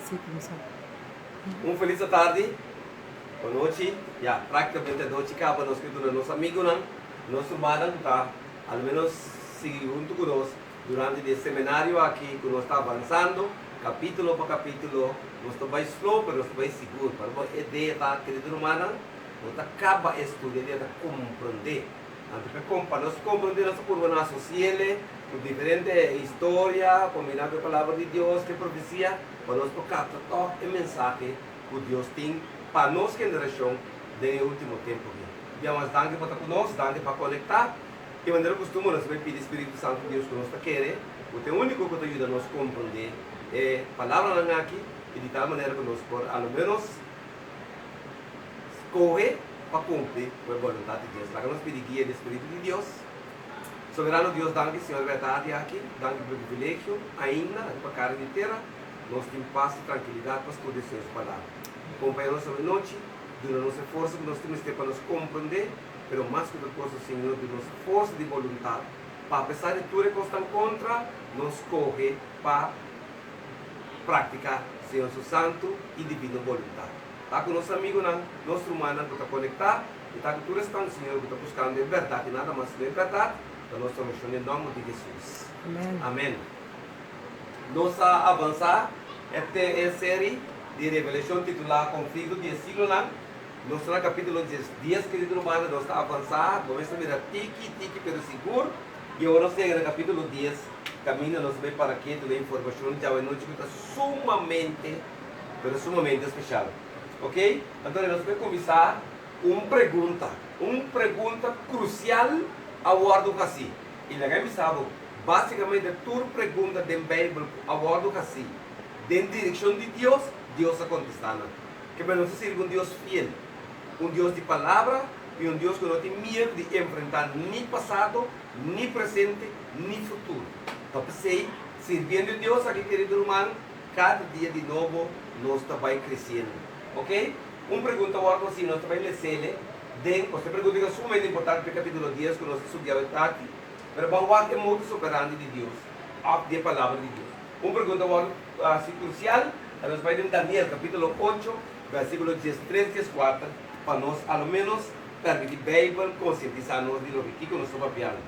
Sim, começou. Feliz tarde, boa noite. Praticamente a noite acaba, nós que nosso amigo, nosso irmão, tá? Ao menos seguir junto conosco durante esse seminário aqui, que nós está avançando, capítulo por capítulo, nós estamos slow, mas nós estamos seguros. Para a ideia, tá, querido irmão, nós acaba de estudar, de compreender. Para nós compreender nossa curva social, com diferente história, combinado com a palavra de Deus, que profecia, para nós captar todo o mensagem que Deus tem para nossa geração no último tempo. Mas danke por estar conosco, danke por conectar. E maneira costume, nós vamos pedir Espírito Santo de Deus que nós quer, porque o único que ajuda a nós a compreender é a palavra aqui, e de tal maneira que nós, por ao menos, escolher para cumprir a vontade de Deus. Lá que nós pedimos guia do Espírito de Deus. Soberano Deus, danke, Senhor, verdade aqui, danke pelo privilégio, ainda, para a carne inteira, nós temos paz e tranquilidade para escutar suas palavras. Acompanha-nos sobre a noite, dando nossa força que nós temos para nos compreender, mas mais que outra coisa, Senhor, de nossa força de vontade, para, apesar de tudo que estamos contra, nos correr para praticar, Senhor, seu santo e divino vontade. Está com nosso amigo, nosso humano, que está conectado, e está com tudo estão, Senhor, que está buscando a verdade, e nada mais que a verdade. Da nossa oração em nome de Jesus. Amém. Amém. Nós avançar esta série de revelação titulada Conflito de Siglo. Nós estamos no capítulo 10, querido irmão, nós estamos avançar, nós estamos a tiki, pero seguro. E agora nós chegamos no capítulo 10, caminho, nós vamos para aqui, toda a informação de hoje noite que está sumamente especial. Ok? Então nós vamos começar uma pergunta crucial abordo assim. E na sabe, basicamente, toda pergunta da Bíblia abordo assim. Dentro da direção de Deus, Deus está contestando. Que nós servimos um Deus fiel, um Deus de palavra e um Deus que não tem medo de enfrentar nem passado, nem presente, nem futuro. Então, servindo a Deus aqui, querido irmão, cada dia de novo nós estamos crescendo. Ok? Uma pergunta abordo assim, nós estamos ler. Esta pergunta é sumamente importante para o capítulo 10 que nós estudamos aqui, mas vamos ver muito soberano de Deus, a palavra de Deus. Uma pergunta assim, crucial, nós vamos em Daniel, capítulo 8, versículo 13 e 4, para nós, ao menos, permitir a Bíblia conscientizar-nos de lo que nós estamos vendo.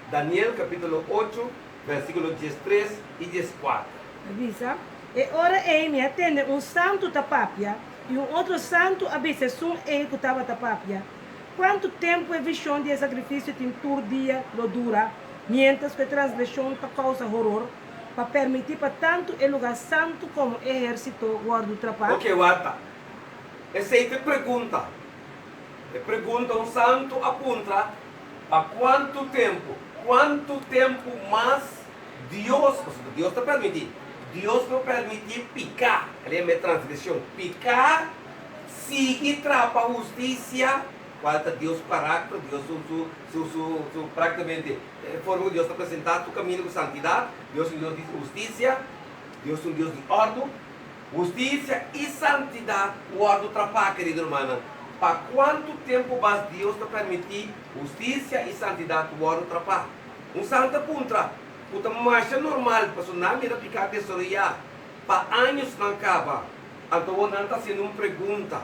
Daniel, capítulo 8, versículo 13 e 4. Avisa. E ora me atende um santo tapapia e um outro santo abissessum que estava tapapia. Quanto tempo é visão de sacrifício tem por dia lo dura, mientras que transgressão para causa horror, para permitir para tanto o lugar santo como exército guarda o trapar. Ok, guarda. Essa é a pergunta. A pergunta um santo apunta a quanto tempo mais Deus está permitindo. Deus não permite picar, ali é minha transgressão, picar, seguir trapa a justiça, falta Deus caráter, Deus praticamente, forma que Deus está apresentado, o caminho com santidade, Deus é um Deus de justiça, Deus é um Deus de ordem, justiça e santidade, o ordem trapa, querido irmão. Para quanto tempo mais Deus está permitir justiça e santidade, o ordem trapa? Um santo apunta. Puta marcha normal, para não me picar tesouraria, para anos não acaba. Então, não está sendo uma pergunta.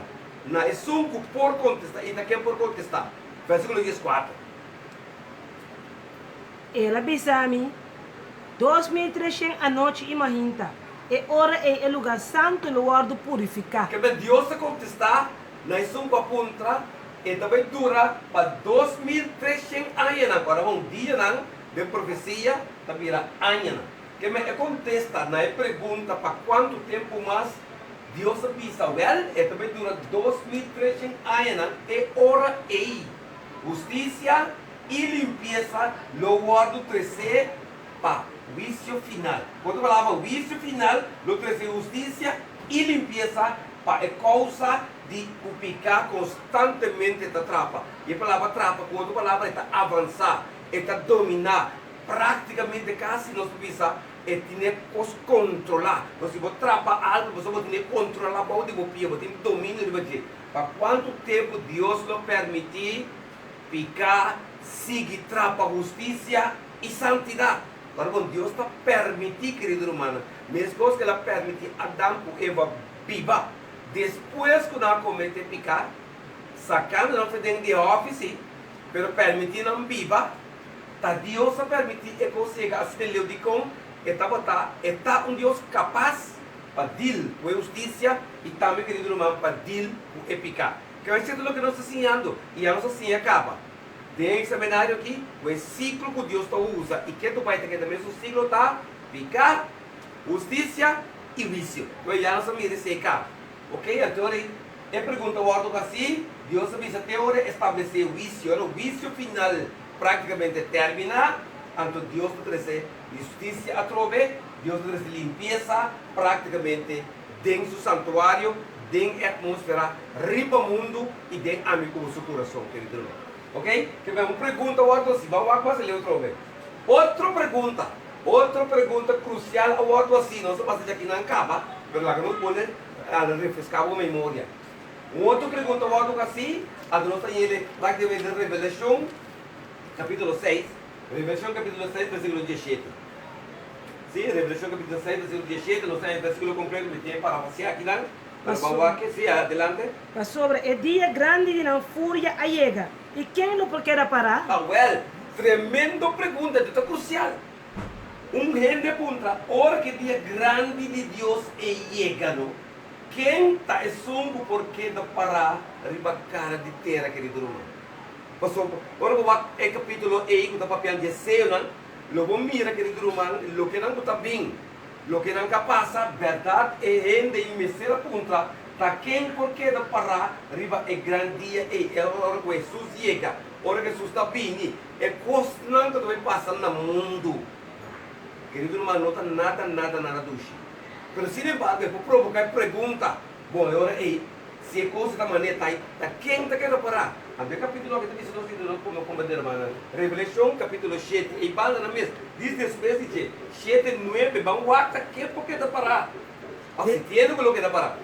Não é sunco por contestar, e daqui por contestar. Versículo 14. Ela bisami, 2300 a noite imagina, e ora é o lugar santo, o guardo purificar. Que Deus está contestar, não é sunco aponta, e também dura para 2300 anos. Agora, um dia, não? De profecia, também era anos. Que me contesta, na pergunta para quanto tempo mais Deus avisa, também dura 2300 anos, e ora aí, justiça e limpeza, lo guardo 13 para juízo final. Quando falava juízo final, lo 13 justiça e limpeza para a causa de picar constantemente da trapa. E a palavra trapa, quando a palavra está avançar, está dominar, praticamente quase nós precisamos ter controlar. Nós vamos trapar algo, nós vamos ter controlar o de bopia, vamos ter domínio de você. Para quanto tempo Deus nos permitir ficar, seguir trapa, justiça e santidade? Agora, Deus está permitindo, querido irmão, mesma coisa que ela permite Adão e Eva viva. Depois que ela comete pecado, sacando não dentro de office, pero permitindo não viva, tá Deus a permitir que consiga assistir o de com, está um Deus capaz para deal com a justiça e também, querido irmão, para deal com o pecado. Que é isso que nós estamos ensinando e a nossa ciência acaba. Tem esse seminário aqui, o ciclo que Deus usa e que tu vai ter que também o ciclo está pecado, justiça e vício. Então já nossa mira se acaba. Ok? Então, eu pergunto ao ordem assim, Deus avisa até agora estabelecer o vício. O vício final praticamente termina, então Deus trazer justiça a trove, Deus trazer limpeza praticamente dentro do santuário, dentro da atmosfera, riba mundo e dentro amigo do seu coração, querido irmão. Ok? Que uma pergunta ao ordem assim, vamos lá, ler outra vez. Outra pergunta crucial ao ordem assim, não se passa aqui não acaba, mas lá que nós podemos refrescar a memória. Outra pergunta ao ordem assim, a nossa ele lá que deve de Revelação, capítulo 6, Revelação capítulo 6, versículo 17. Sim, Revelação capítulo 6, versículo 17, não sei o versículo completo, me tem para você aqui lá. Mas vamos aqui, sim, adelante. Mas sobre o dia grande de não fúria allega. E quem não quer parar? Ah, well, tremendo pergunta, isso é crucial. Gente pergunta, hora que dia grande de Deus é chegado, quem está essungo porque não parar riba cara de terra, querido irmão? Pastor, agora vamos ao capítulo 8, que está papel de seio, não? Logo mira, querido irmão, lo que não está bem, lo que não passa, verdade, é gente e me será contra, tá quem porque não parar riba é grande dia, é hora que Jesus chega, hora que Jesus está bem, é coisa não que vai passar no mundo. Querido irmão, não está nada duxo. Mas, sin embargo, eu vou provocar pergunta. Bom, agora é, se a coisa da maneira está quem está querendo parar? Até capítulo que está dizendo, como comandante, irmão. Revelação, capítulo 7, e bala na mesa. Diz después de 7, 9, vamos lá, quem porque está parar? Assim, tiene o que está parar.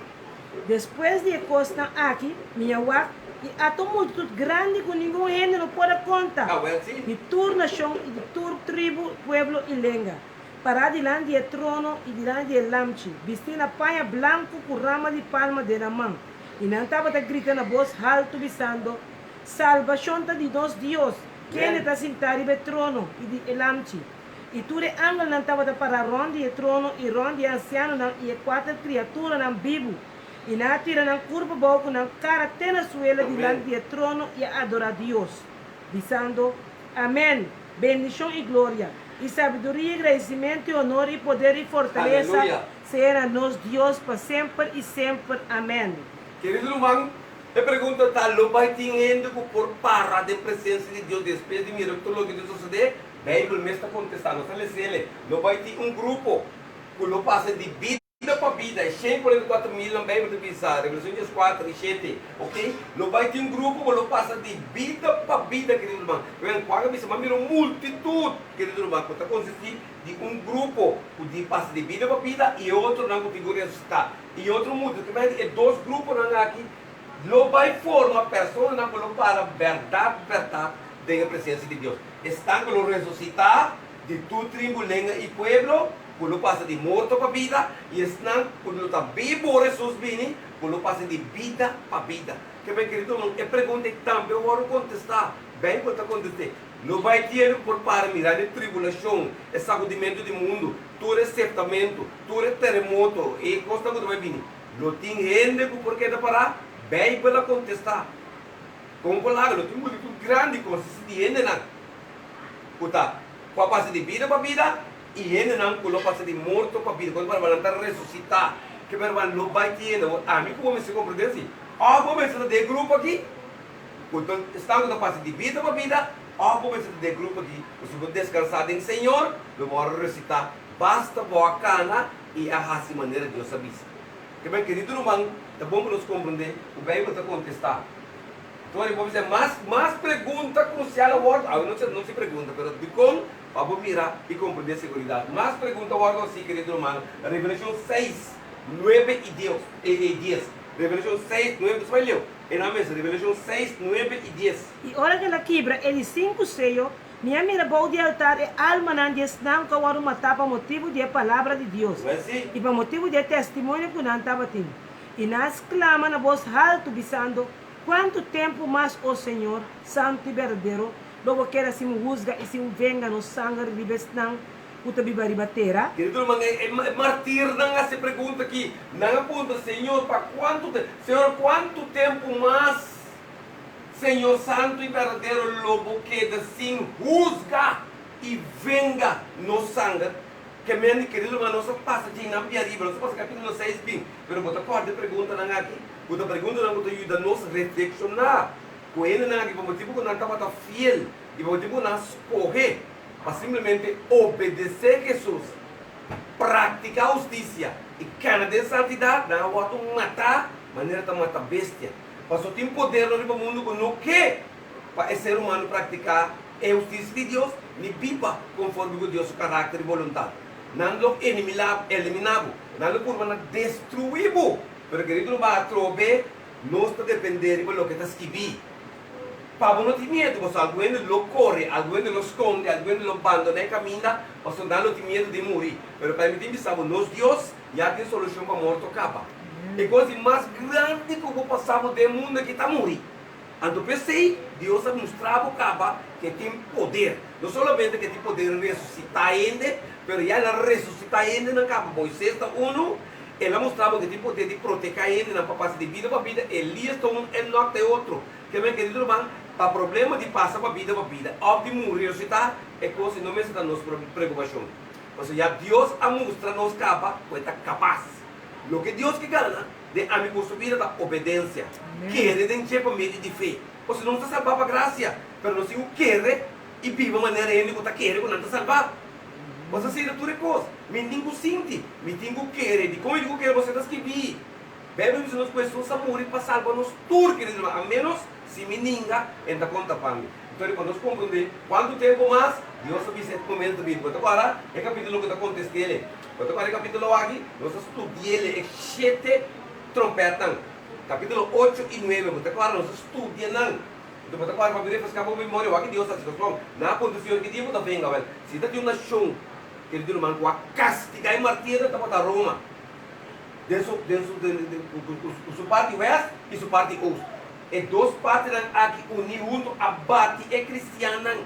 Depois de costa aqui, minha wak, e há tão multitud grande que ninguém ainda não pode contar. Ah, well, sim. De tur nação e de tur tribo, pueblo e lenga. Para diante do trono e diante do lamchi, vestindo a paia branco com rama de palma de na mão. E não estava gritando a voz alto, dizendo, salvação de nós Deus, quem está sentado no trono e de lamchi. E tudo ângulo não estava para ronde o trono e ronde anciano e 4 criaturas não vivo. E na tira não curva boca, não cara até na suela diante do trono e adorar a Deus, dizendo, amém, bendição e glória. E sabedoria, agradecimento, honor e poder e fortaleza será nos Deus para sempre e sempre. Amém. Querido irmão, a pergunta está, lo vai tendo por parar de presença de Deus depois de mirar tudo o que Deus sucede? A Bíblia me está contestando, lo vai ter um grupo que lo passa de vida para vida, 144 mil na Bíblia de Pisa, Revelação 4 e 7, ok? Lo vai ter um grupo que lo passa de vida para vida, querido irmão. Quando você mira uma multitud, querido irmão, que está consistindo de um grupo que passa de vida para vida e outro não configura ressuscitar. E outro mundo, que vai ter dois grupos aqui, lo vai formar pessoa não lo para verdade da presença de Deus. Estão com lo ressuscitar de tu tribo, lenga e pueblo, quando passa de morto para vida, e estão, quando está vivo Jesus vini, quando passa de vida para vida. Que bem, querido irmão, eu perguntei também, eu vou contestar, bem quando eu contestei. Não vai ter por para mirar de tribulação, é sacudimento do mundo, tudo é septamento, tudo é terremoto, e costa quando vai vir. Não tem gente que por que dá parar, bem para contestar. Como falar, não tem muito grande coisa, se tem gente não. Puta, para passar de vida para vida, e ele não passa de morto para vida, quando vai ressuscitar, que não vai ter, a mim como se compreende assim, vamos ver de grupo aqui, quando estamos passando de vida para vida, vamos ver de grupo aqui, você vai descansar em Senhor, não vai recitar, basta boa cana e a raça maneira de Deus avisa. Que bem, querido irmão, é bom para nos compreender, o bem está contestar. Então, eu vou dizer, mais pergunta crucial agora, não se pergunta, mas de como vamos mirar e compreender a segurança. Mais pergunta agora, assim, querido irmão, Revelação 6, 9 e 10. Revelação 6, 9, você vai ler? É na mesa, Revelação 6, 9 e 10. E hora que ela quebra, ele 5 sellos, Minha mira bom de altar é alma não de não que eu matar para motivo de palavra de Deus. Não é assim? E para motivo de testemunho que não estava tendo. E nós clama na voz alto, bisando, quanto tempo mais, ó Senhor, santo e verdadeiro, logo queira se me juzga e se me venga no sangue de bestão, puta bibaribatera. Querido irmão, é martir, não se pergunta aqui, não aponta, Senhor, para quanto tempo, Senhor, quanto tempo mais, Senhor santo e verdadeiro, lobo queda assim, juzga e venga no sangue. Que mesmo, querido irmão, não se passa de na piariba, não se passa capítulo 6, bem, mas bota corda pergunta não aqui, bota pergunta não bota ajuda nos reflexionar, com ele não aqui, por motivo que não estava fiel, e por motivo que não escorrer, para simplesmente obedecer Jesus, praticar a justiça e cara de santidade, não pode matar, maneira de matar bestia. Mas só tem poder no mundo que não quer para esse ser humano praticar a justiça de Deus, nem viva conforme o Deus, o caráter e vontade. Não lo eliminamos, não lo por destruímos. Mas querido, não vai trover, nós está depender de lo que está escrito. Para não ter medo, mas alguém lo corre, alguém lo esconde, alguém lo abandona e caminha, mas não tem medo de morrer. Mas para mim, sabe, nós Deus já tem solução para a morte capa. E coisa mais grande que eu passamos do mundo é que está morrendo. Então pensei, Deus ha mostrado capa que tem poder. Não somente que tem poder de ressuscitar ainda, mas já ela ressuscita ainda na capa. Moisés está uno, ele mostrava que tem poder de proteger ainda na passe de vida para vida. Elias está um, Enoque é outro. Que meu querido irmão, para problema de passar para vida, ao de morrer, ressuscitar, é coisa que não me está nossa preocupação. Ou seja, Deus ha mostrado nos capa que está capaz. O que Deus que gana de a minha vida da obediência. Quer de encher para meio de fé. Ou seja, não está salvar para graça, mas não se o quer e viva a maneira que está querendo, não está salvar. Você seja tudo coisa. Me tenho sente, me tenho querer, de como eu digo que você está escrevendo. Bebe se nós pessoas a morrer para salvar nos tudo, querido, a menos se me ninga, ainda conta para mim. Então, quando nós compreendemos quanto tempo mais, Deus sabe esse momento bíblico. Agora, é capítulo que está acontecendo. Agora, é capítulo aqui, nós estudamos 7 trompetas. Capítulo 8 e 9. Agora, nós estudamos. Então, agora, para poder fazer uma memória, aqui Deus está dizendo, na condição que Deus está vendo, se está de uma nação, querido irmão, com a castigar e martírio, está para Roma. Dentro sua parte oeste e sua parte oeste. E duas partes aqui unindo a bate é cristiana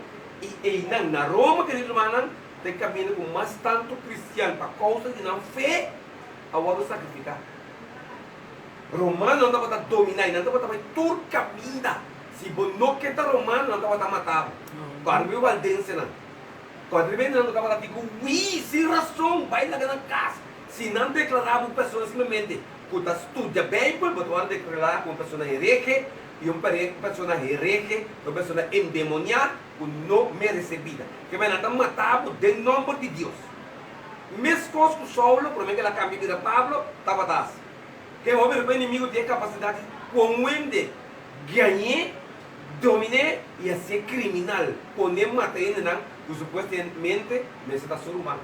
e na Roma, querido irmão, tem caminho com mais tanto cristiano para causa de não fé a hora de sacrificar. Romano não estava dominar, não estava todo caminho. Se não quer romano, não estava matado. Quando eu valdense não. Quando eu não estava tipo, ui, sem razão, vai na casa. Se não declarava uma pessoa simplesmente que estuda a Bíblia, você vai declarar que uma pessoa herege, e uma pessoa herege, uma pessoa endemoniada, que não merece vida. Que vai estar matado em nome de Deus. Mesmo coisa que Saulo, por exemplo, que ela cambiou de Pablo, estava atrás. Que o inimigo tem capacidade de ganhar, dominar e ser criminal. Poner matar ele, que supostamente está ser humano.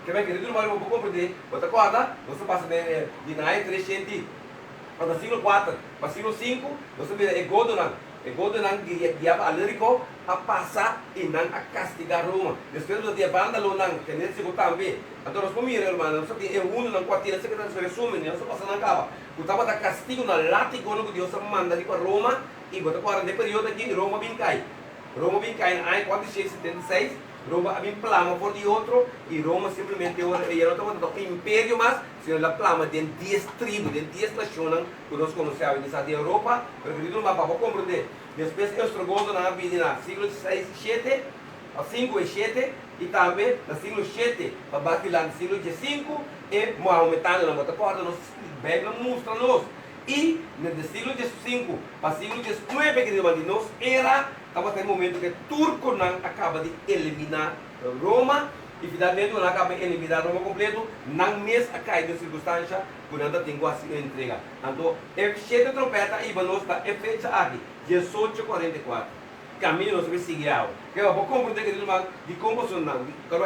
Que bem, querido irmão, eu vou compreender. Outra coisa, você passa de Naé 300 para o século 4, para o século 5, você vê é Godonan guiava Alérico a passar e não a castigar Roma. Depois você banda Lonan, que nem se também. Então, nós vamos ir, irmão, nós temos um no quartinho, você que está se resume, nós passamos na capa. O estava da castigo na látigo que Deus manda para Roma, e você pode ter período aqui, Roma vem cair. Roma vem cair em 476. Roma havia plama por de outro e Roma simplesmente era um império, mas se a plama de 10 tribos, de 10 nações que nós conhecemos na Europa, mas querido, não para compreender. Depois eu estou na vida no século 6 e 7, 5 e 7, e também no século 7, para baixo lá no século 5, e Maometano na outra nós Bíblia mostra-nos. E no século 5 para o século 9, querido, nós era estava até o momento que Turco não acaba de eliminar Roma e finalmente não acaba de eliminar Roma completo, não mesmo a cair de circunstância que não tem a entrega. Então, é cheio de trompeta e nós está fecha aqui, 18:44. Caminho nós vamos seguir. Que eu vou compreender que de como funcionar.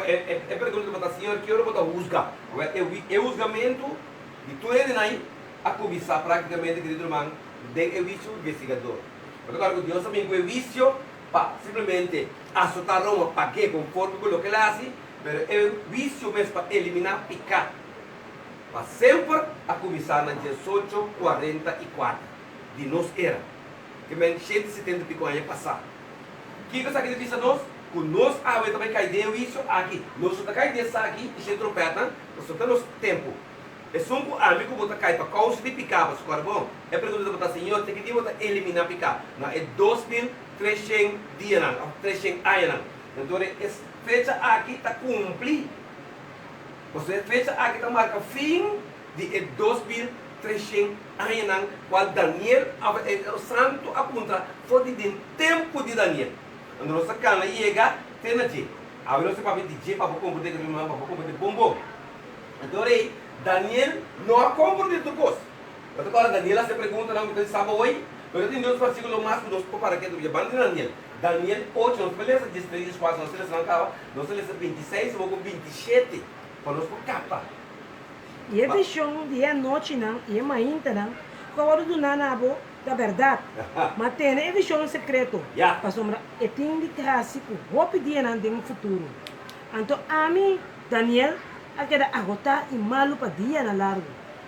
É pergunta para o senhor que eu vou buscar. É o julgamento de tudo ele a cobiçar praticamente, querido irmão, de vício investigador. Agora, Deus também com o vício para simplesmente azotar Roma para que conforme com o que ele faz, mas é o vício mesmo para eliminar pecado. Para sempre a começar na 1844 de nós era, que men 175 anos passado. O que você diz a nós? Que nós também cai de isso aqui. Nós só cai dessa aqui e se trompeta, nós só temos tempo. É só um amigo que cai para causa de picar, mas agora bom, é pergunta para o Senhor, tem que eliminar picar. Não é 2.300 dias, 300 anos. Então, essa fecha aqui está cumprir. Você fecha aqui está marca fim de 2.300 anos, qual Daniel, o santo aponta, foi de tempo de Daniel. Quando nós cana chega, tem aqui. Agora você pode dizer para compreender que não para compreender bombo. Então aí Daniel não compreende tudo coisa. Então quando Daniel se pergunta não que sabe hoje, mas tem dois versículos mais que nós para que tu já bande Daniel. Daniel 8, nós beleza 16, 4, nós lemos acaba, nós lemos 26 ou 27 para nós capa. E a visão de a noite não, e a manhã não, quando do nanabo da verdade, mas tem a visão secreto. Para sombra, e tem de trazer o hope dia não tem um futuro. Então a mim Daniel a queda agotar e malu para dia na largo.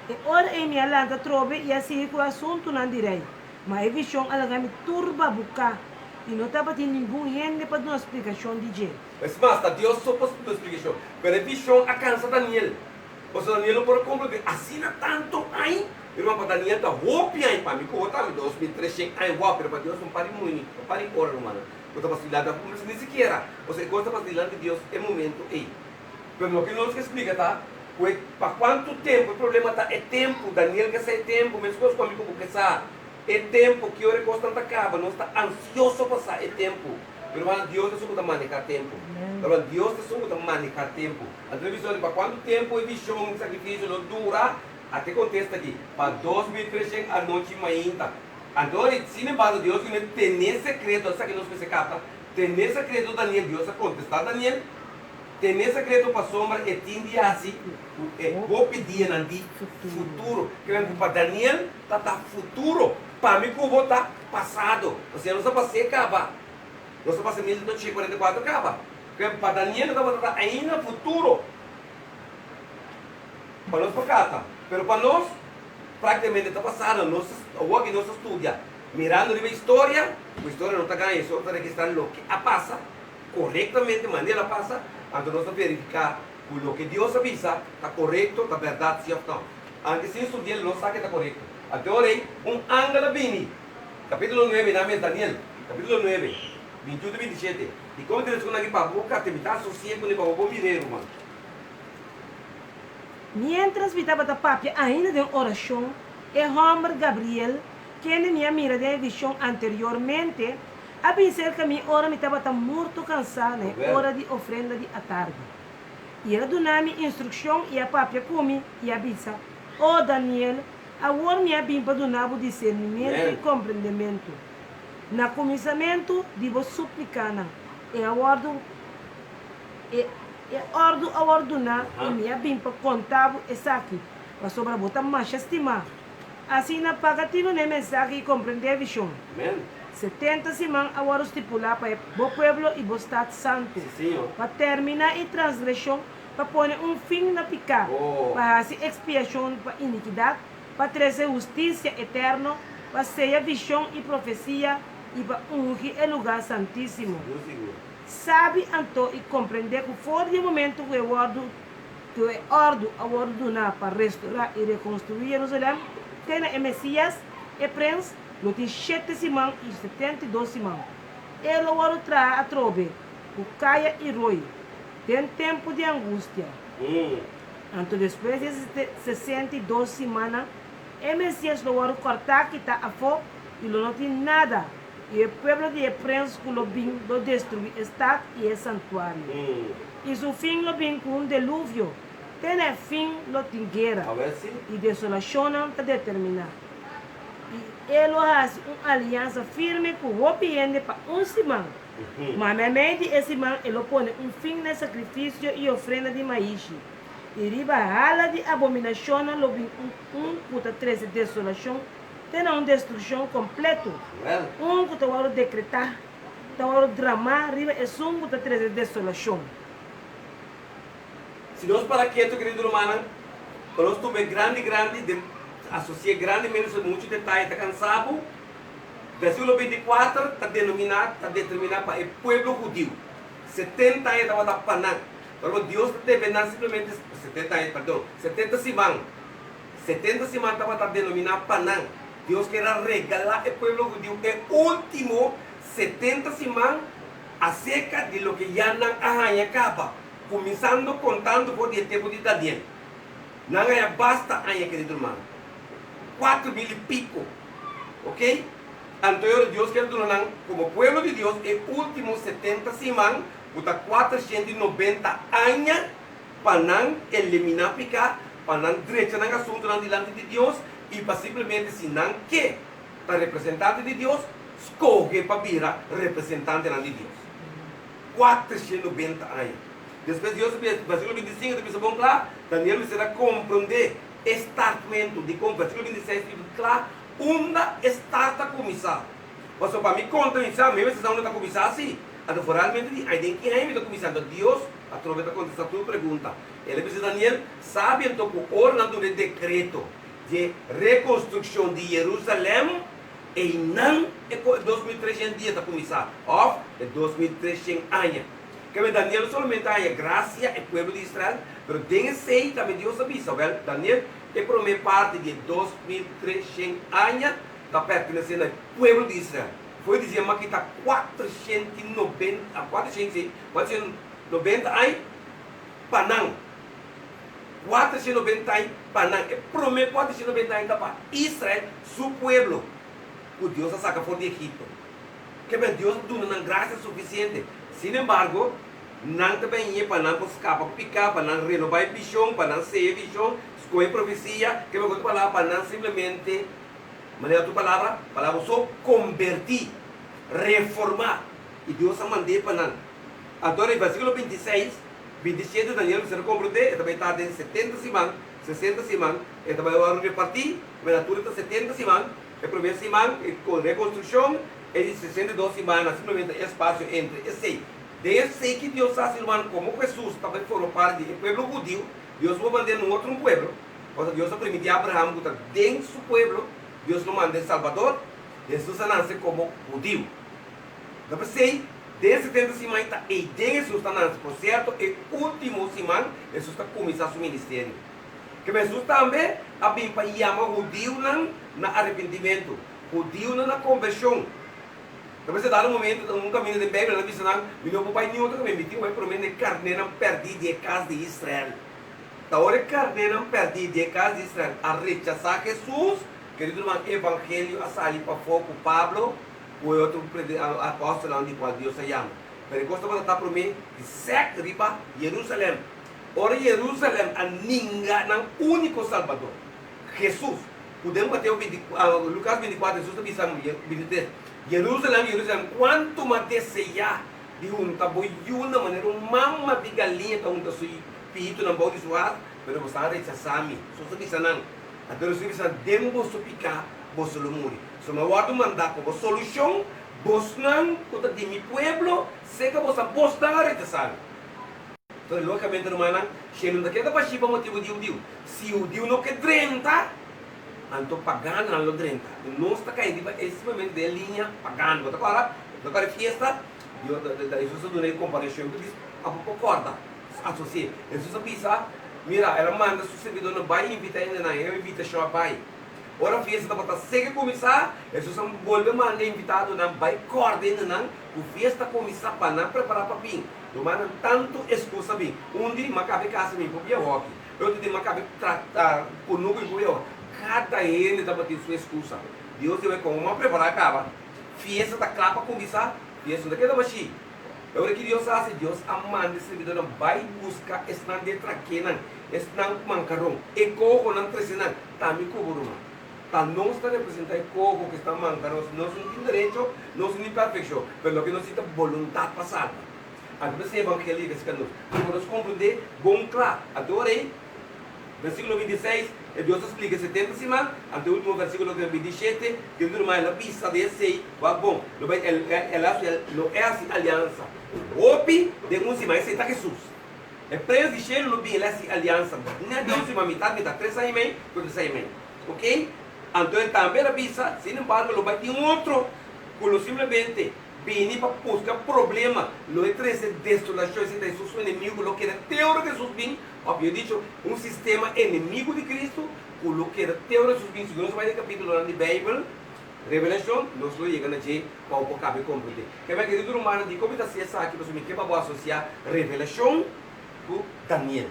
E ora e minha lanta trobe e assim o assunto não direi. Mas a visão ela me turba bucar e não estava tendo nenhum gente para dar uma explicação de jeito. Mas basta, Deus só pode dar uma explicação. Mas a visão alcança Daniel. Ou seja, Daniel não pode compreender. Assina tanto aí. Irmão, para Daniel está roupa aí para mim. Que eu estava em 2300 aí, para Deus não pare muito. Não pare hora, irmão. Eu estava facilitando, mas nem sequer. Você gosta facilitando de Deus é momento aí. Mas o que nós explica, tá? Para quanto tempo? O problema tá é tempo. Daniel quer ser tempo. Mas coisas comigo porque sabe. É tempo que hora gosta de acaba. Nós está ansioso para passar. É tempo. Irmão, Deus está só manejar tempo. Irmão, Deus está só manejar tempo. A televisão, para quanto tempo a visão, o sacrifício não dura? Até contesta aqui. Para 2.300 a noite e manhã. Agora, se não Deus que tem secreto, sabe que nós se capta? Tem secreto Daniel, Deus a contestar Daniel. Tem secreto para sombra e tende assim, vou pedir nanti futuro. Para Daniel tá futuro, para mim que vou tá passado. Você não sabe se acaba, não sabe se 1944 acaba. Para Daniel tá ainda futuro. Para nós para cá, mas para nós praticamente está passado. Nós o que nós estudia, mirando a história não está ganhando, só está registrando o que passa corretamente, maneira passa. Então nós vamos verificar o que Deus avisa, está correto, está verdade, sim ou não. Antes de estudar, não sabe que está correto. Até orei, ángel vini, capítulo 9, nome de Daniel, capítulo 9, 21 e 27. E como Deus está aqui para a boca, tem que estar associado com o bom mineiro, mano. Mientras vitava da papia ainda de oração, o homem Gabriel, que minha mira de visão anteriormente, a pensar que a minha hora me estava muito cansada, hora de ofrenda de à tarde. E ela deu-me instrução e a papia come e avisa, oh Daniel, agora me abim para donar o discernimento e compreendimento. Na começamento, devo suplicar, e aguardo a ordenar e me abim para contar essa aqui, para sobrebotar mais estimar. Assim, na pagativa de mensagem e compreender a visão. 70 semanas agora estipular para o povo e o Estado Santo. Para terminar a transgressão, para pôr fim na pecado, para fazer expiação para iniquidade, para trazer justiça eterna, para ser a visão e profecia e para ungir o lugar santíssimo. Sabe então e compreender que for de momento que eu ordenar para restaurar e reconstruir Jerusalém, tem a Messias e Prince, no tem 7 semanas e 72 semanas. Ele agora traz a trobe, o caia e roi. Tem tempo de angústia. Então, depois de 62 semanas, o Messias agora cortar que está a fogo e não tem nada. E o povo de Prince que lo vem destruir o estado e o santuário. E o fim lo vem com dilúvio. Tem fim lo tem guerra. E desolação não está determinada. E ele faz uma aliança firme com o obediente para semana. Mas no meio de esse semana, ele põe fim no sacrifício e ofrenda de maíz. E riba hala de abominação, lo vem puta 13 desolação. Tem uma destruição completa. Que tu vai decretar então o drama arriba é só que traz desolação. Se nós para quieto, querido irmão, nós tuve grande, associa grande menos muito detalhe, está cansado. Versículo 24 está denominado, está determinado para o povo judeu. 70 anos estava panang. Então Deus deve não simplesmente 70 anos, perdão, 70 simãs. 70 simãs estava denominado panang. Deus quer regalar ao povo judeu o último 70 simãs acerca de lo que já não acaba. Começando contando por o tempo de Daniel. Não é basta ainda, querido irmão. 4 mil e pico. Ok? Então, Deus quer donar como povo de Deus, o último 70 semanas, está 490 anos, para não eliminar picar, para não direito no assunto diante de Deus, e para simplesmente, se não quer, para representante de Deus, escolhe para virar representante de Deus. 490 anos. Depois, Deus, versículo 25, diz bom claro, Daniel será compreender estartamento de como, versículo 26, diz claro, onde está a começar. Mas para mim, conta isso, mesmo se não está a começar assim, realmente, aí tem que ir começar. Deus, através da contestar a tua pergunta. Ele diz, Daniel, sabe então que ordenando o decreto de reconstrução de Jerusalém, e não é 2.300 dias para começar, ou é 2.300 anos. Que Daniel solamente há graça ao povo de Israel, mas tem sei também Deus avisa, Daniel é por uma parte de 2.300 anos, está pertencendo ao povo de Israel. Foi dizer que está 490 anos para não. 490 anos para não. É por uma 490 anos para Israel, seu povo. O Deus saca fora de Egito. Que Deus não dá graça suficiente. Sin embargo, não também é para não buscar, para picar, para não renovar a visão, para não ser visão, escolher profecia, que eu vou falar para não simplesmente, maneira tua palavra só convertir, reformar. E Deus a mandou para não. Agora, em versículo 26, 27, Daniel se compreende, também está em 70 semanas, 60 semanas, e também vai repartir, mas a altura está 70 semanas, a primeira semana, com reconstrução, e de 62 semanas, simplesmente espaço entre esse. Desde que Deus está irmão, como Jesus também formou parte do povo judeu, Deus vai mandar um outro povo. Quando Deus permitiu a Abraão que está dentro do seu povo, Deus não manda Salvador, Jesus nasce como judeu. Então, sei, desde 70 semanas, e dentro Jesus está nascendo, por certo, e último semana, Jesus está começando seu ministério. Que Jesus também, a Bíblia chama judeu no arrependimento, judeu na conversão. Então, você dá um momento, um caminho de Bíblia, na visão, meu pai nem outro caminho, me vai prometer carne não perdida de casa de Israel. Da hora carne não perdida de casa de Israel, a rechazar Jesus, querido irmão, evangelho, a sair para fogo, Pablo, o outro apóstolo, onde Deus se chama. Mas gosto de estar para mim, de sete riba, Jerusalém. Ora, Jerusalém, a ninguém, não único Salvador, Jesus. Podemos bater o Lucas 24, Jesus está dizendo, 23. Jerusalém, quanto mais desejar de juntar boi de uma maneira, uma de galinha que junta seu pito na boca de sua, mas você está rechazando, você está dizendo, então você está dizendo, você picar, você não morre. Se eu guardo mandar como solução, você não, quando de meu pueblo, sei que você está rechazando. Então, logicamente, irmã, se não quer para chibar motivo de Deus, se o Deus não quer drenta, então pagando não drenta. Não está caindo, esse momento de linha pagando. Agora, agora fiesta, Jesus não é comparação, diz, a corda, associa. Jesus pensa, mira, ela manda seu servidor não vai invitar ainda não, eu invito a pai. Ora a festa está seca começar, Jesus não volta mandar invitado não vai corda ainda não, a festa começar para não preparar para vir. Não manda tanto excusa bem. Um dia macabe casa me por rock, outro dia macabe tratar por nuco e por cada ele está batendo sua excusa. Deus vai como uma preparar acaba. Fiesta está clara para começar, fiesta daqui da baixi. Eu que Deus faz, Deus amando esse servidor não vai buscar esse não de traquena, esse não mancarão, e coco não trecena, tá me cobrando. Tá não está representando coco que está mancarão, não tem direito, não tem perfeição, pelo que não tem vontade para salvar. Agora esse evangelho que nós compreender, bom claro, adorei. versículo 26, Dios explica 70 semanas, ante el último versículo 27, que dice más la pista de ese, va bom, lo é assim aliança. Opi de um semana, esse está Jesus. É preso de cheiro, lo é assim aliança. Não é Deus uma metade, 3 anos e meio, 3 anos e meio. Ok? Então também a pista, sin embargo, lo vai ter outro, que simplesmente vem para buscar problema, lo é trazer destinação, esse é seu inimigo, lo que é teoria que Jesus vem. Obvio dicho, um sistema inimigo de Cristo, o que era teoria de Jesus, segundo vai no capítulo da Bíblia, Revelação, nós não chegamos a dizer qual o cabe compreender. Que é querido humano, de como está se essa aqui, você me quer para associar Revelação com Daniel.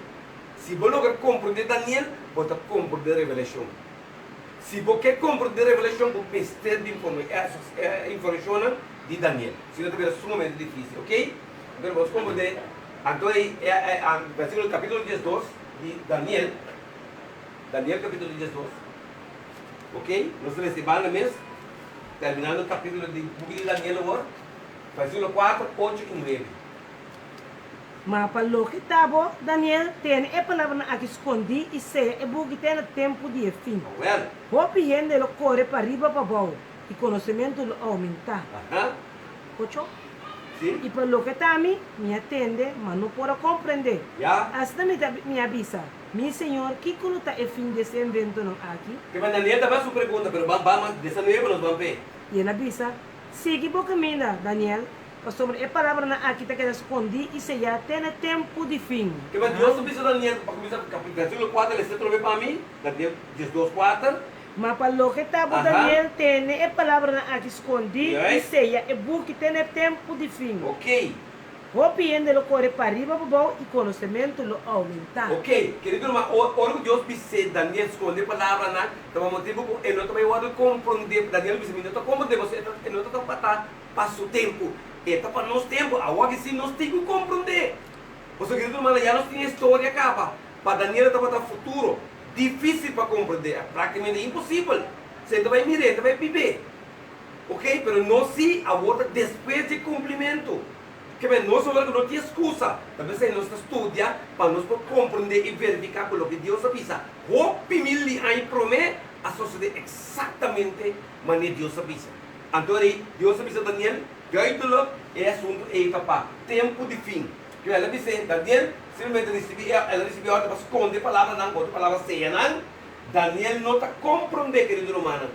Se você não quer compreender Daniel, você compreender Revelação. Se você quer compreender Revelação, você precisa de informação de Daniel. Se não tiver sumamente difícil, ok? Então vamos compreender. Então, versículo capítulo 12 de Daniel. Daniel capítulo 12. Ok? Nós recebemos a mês, terminando o capítulo de Daniel agora. Versículo 4, 8 e 9. Mas para o que estava, Daniel tem a palavra que escondi e se é porque tem tempo de fim. Well. Hope gente lo corre para arriba para baixo e conhecimento lo aumenta. Ocho? Sim. E para o que está a mim, me atende, mas não pode compreender. Já. Hasta me avisa, meu senhor, que quando está o fim desse evento não aqui? Que Daniel também sua pergunta, mas vamos, dessa noite nós vamos ver. E ele avisa, siga o caminho, Daniel. Sobre a palavra na aqui está que escondi e se já tem tempo de fim. Que Deus não precisa Daniel para começar o capítulo versículo 4, ele se trouxe para mim, Daniel 12, 4. Mas para o que estava Daniel tem a palavra na aqui escondi e se já é bom que tem tempo de fim. Ok. Hopiendo lo corre para arriba para baixo e conhecimento lo aumenta. Ok, querido irmão, ora Deus disse Daniel esconder a palavra na, então motivo ele não também pode compreender Daniel disse não está compreender você não está para o tempo. Eta para nós tempo, agora sim nós temos que compreender. Você querido irmão, já nós temos história acaba. Para Daniel está para o futuro, difícil para compreender, praticamente impossível. Você vai mirar, você vai viver. Ok? Mas nós sim, agora depois de cumprimento. Que nós não tem excusa. Também se nós estudia para nós compreender e verificar o que Deus avisa. Hope mil aí promete a suceder exatamente maneira Deus avisa. Então aí Deus avisa Daniel. Gaitolo é assunto etapa, tempo de fim. Que ela disse, Daniel, simplesmente recebeu ordem para esconder a palavra, não pode a palavra ceia, não. Daniel não está compreendendo, querido humano.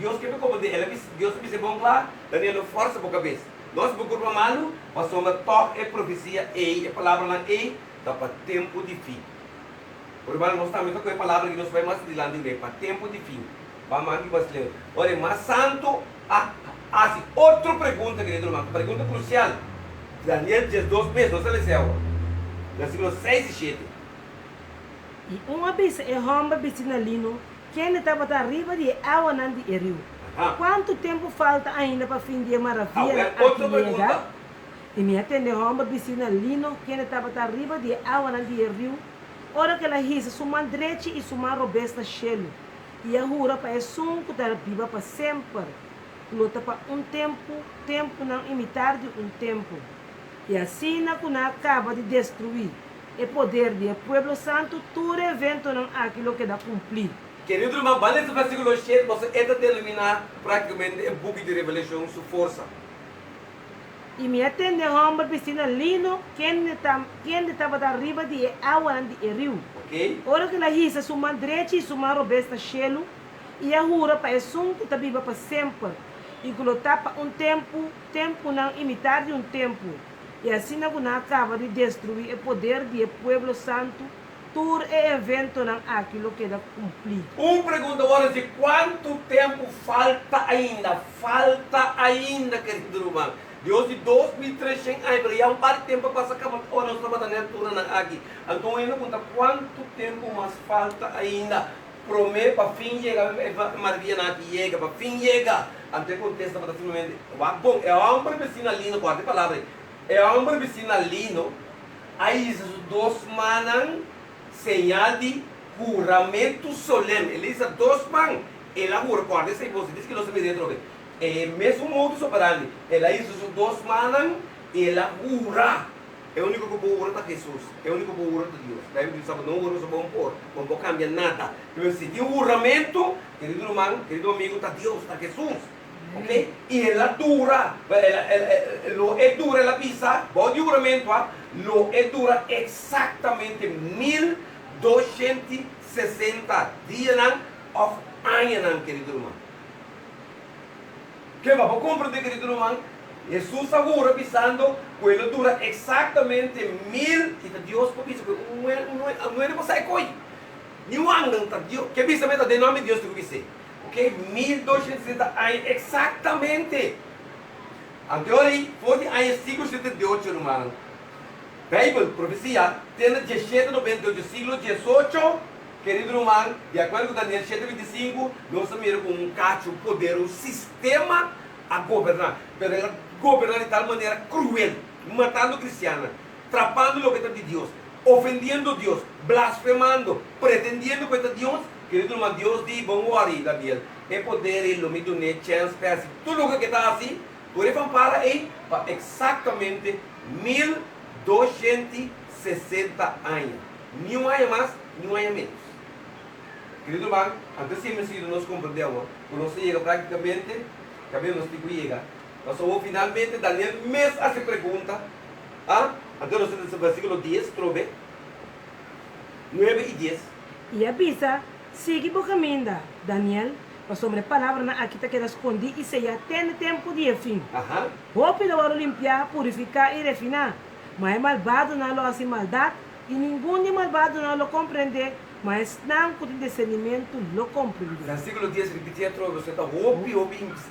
Deus quer compreender, ela disse, Deus disse, bom lá, Daniel não força a cabeça. Nós, por culpa malo, mas uma toque é profecia, a palavra não é, dá para tempo de fim. Por isso, nós também com a palavra que nós vamos mais adiante, para tempo de fim. Vamos aqui para ler. Olha, mas santo, assim, outra pergunta, querido irmão, pergunta crucial. Daniel 12 meses, não se leu. Versículo 6 e 7. E uma vez é homem vizinalino, quem estava arriba de água não de rio. Quanto tempo falta ainda para fim de maravilha outra pergunta. E me atende homem vizinalino, quem estava arriba de água não de rio. Ora que ela risa, sua direita e sua robusta chelo. E a rura para sunco da viva para sempre. Luta para tempo não imitar de um tempo. E assim não acaba de destruir o poder do povo santo, todo evento não aquilo que dá cumprir. Querido irmão, nesse versículo 7, você entra a terminar praticamente o book de Revelação, sua força. E me atende homem piscina lino, quem estava arriba de água de rio. Ok? Ora que ela risa sua direita e sua robusta chelo. E a rura para sunco está viva para sempre. E que lutar para um tempo não imitar de um tempo. E assim não acaba de destruir o poder do povo santo, todo evento não aquilo que dá cumprir. Pergunta agora de quanto tempo falta ainda? Falta ainda, querido irmão. Deus de 2300 anos, já par de tempo para acabar a nós trabalhando aqui. Então, ainda conta quanto tempo mais falta ainda. Promete para fim chegar, maravilha na que chega, para fim chegar. Até contesta para finalmente. Bom, é um homem vizinalino, quarta palavra. É um homem vizinalino. Aí esses 2 semanas, señal de juramento solene. Ele diz 2 semanas. Ela jura, quarta, essa você diz que não se me dentro. É mesmo modo operandi. Ela diz 2 semanas, ela jura. é o único que pode orar a Jesus, é o único que pode orar a Deus. Daí ele sabe, não ora só não pode cambiar nada. Mas se tem um oramento, querido irmão, querido amigo, está Deus, está Jesus. Ok? E ela dura, lo é dura, ela pisa, bom juramento, lo é dura exatamente 1260 dias of anos, querido irmão. Que vamos compreender, querido irmão? Jesus agora pisando, ele dura exatamente 1000, e Deus pode dizer, não é para sair coi. Nenhum ano, Deus, que pisa mesmo, de nome de Deus, que pisa. Ok? 1260 anos, exatamente. Anteriormente, foi em século 78, irmão. Bíblia, profecia, tem 1798, século 18, querido irmão, de acordo com Daniel 7:25, nós sabemos com um cacho, poder, um sistema a governar. Mas ela governar de tal maneira cruel, matando cristianos, atrapando o que é de Deus, ofendendo Deus, blasfemando, pretendiendo que é de Deus. Querido irmão, Deus diz, vamos orar, Daniel, é poder, ele me deu chance, tudo o que está assim, por isso para aí, exatamente 1260 anos. Nenhum ano mais, nenhum ano menos. Querido irmão, antes de nós compreendemos, quando nós chega praticamente, cabelo nós temos que chegar. Nós vamos finalmente, Daniel mesmo se pergunta, então nós temos o versículo 10, trobe, 9 e 10. E avisa, sigue por caminho, Daniel, para sobre a palavra aqui que respondi e se já tem tempo de fim. Vou pelo limpiar, purificar e refinar, mas é malvado não lo hace maldade e nenhum de malvado não lo compreende, mas não com discernimento lo compreende. Versículo 10, repetir a troca, você está roupa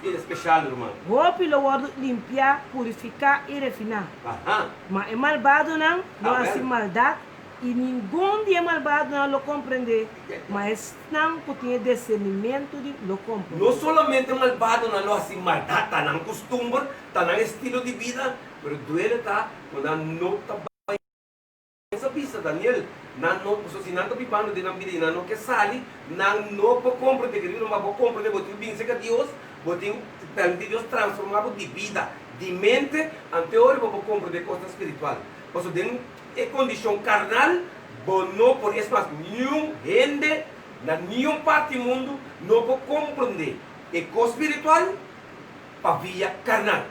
especial, irmão. Vou pelo limpiar, purificar e refinar, mas é malvado não lo hace maldade e nenhum de malvado não lo compreende, mas não tem discernimento de lo compreender. Não somente malvado não lo hace maldade, está na costumbre, está no estilo de vida, mas duele está quando não está bem. Essa pista, Daniel, não, se não está vivendo de uma vida, não que sale, não pode compreender, querido, não pode compreender, você tem que Deus, você tem que Deus transformar de vida, de mente, ante hoje, você pode compreender coisas espirituais. Você tem a condição carnal, não por isso, mas nenhum gente, na nenhuma parte do mundo, não pode compreender a coisa espiritual para via carnal.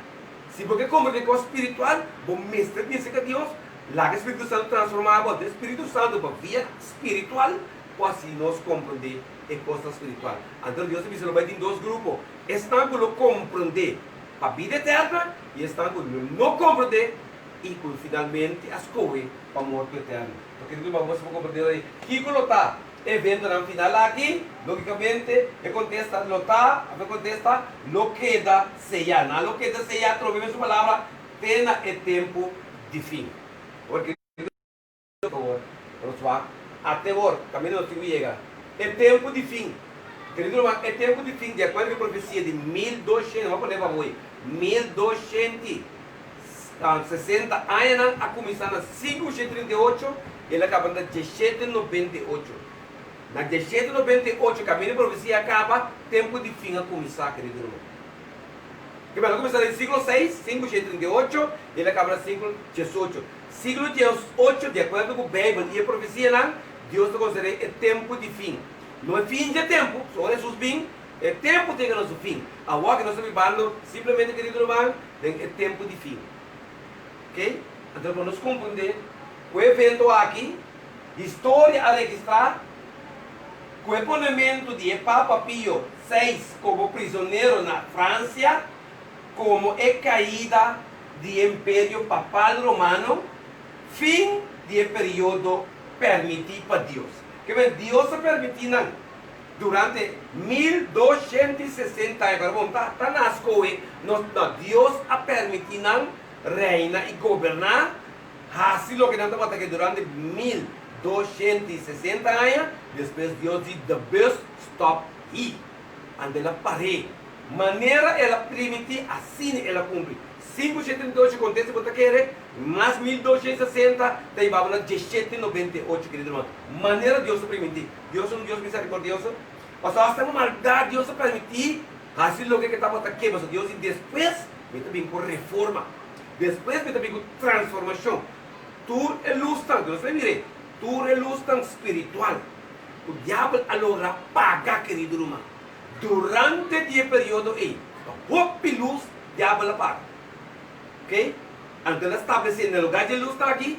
Se você compreender a coisa espiritual, você mestre pensa que Deus, lá que o Espírito Santo transformava o Espírito Santo para via espiritual, para assim nós compreender a coisa espiritual. Então Deus me vai em dois grupos. Estão que não compreender para a vida eterna e estão que não compreender e finalmente as coisas para a morte eterna. Então, querido irmão, você vai compreender aí. Que está evento no final aqui, logicamente, acontece, lo queda sellado. Lo queda sellado, trocamos essa palavra, tem o tempo de fim. Porque, até agora, caminho não chega. É tempo de fim. Querido irmão, é tempo de fim, de acordo com a profecia de 1200, vamos levar hoje, 1260 anos, a começar na 538, ele acaba na 1798. Na 1798, caminho de profecia acaba, tempo de fim a começar, querido irmão. Que vai começar no século 6, 538, ele acaba no século 18. Século 18, de acordo com a Bíblia e a profecia, Deus está considerando o tempo de fim. Não é fim de tempo, só Jesus vem, é tempo de nosso fim. Agora que nós estamos falando, simplesmente, querido irmão, é tempo de fim. Ok? Então, para nos compreender, o evento aqui, história a registrar, com o polimento de Papa Pio VI como prisioneiro na França, como a caída do Império Papal Romano, fim do período permitido para Deus. Que Deus permitiu durante 1260 anos, está nas coisas, Deus a permitido reinar e governar, assim o que não está que durante 1260 anos, depois Deus diz, the best stop here, and ela parei. Maneira ela permitir, assim ela cumpre. 572 acontece quando quer, mais 1260, daí vai na 1798, querido irmão. Maneira Deus permitir. Deus é um Deus misericordioso. Mas nós temos maldade, Deus permitir, assim o que estava aqui, mas Deus e depois, me também com reforma. Depois, me também com transformação. tu é luz tan, não sei mire, tu é luz tan espiritual. O diabo allora paga, querido irmão. Durante esse período aí, a luz, o diabo apaga. Ok? Então, estabelecer no lugar de luz está aqui,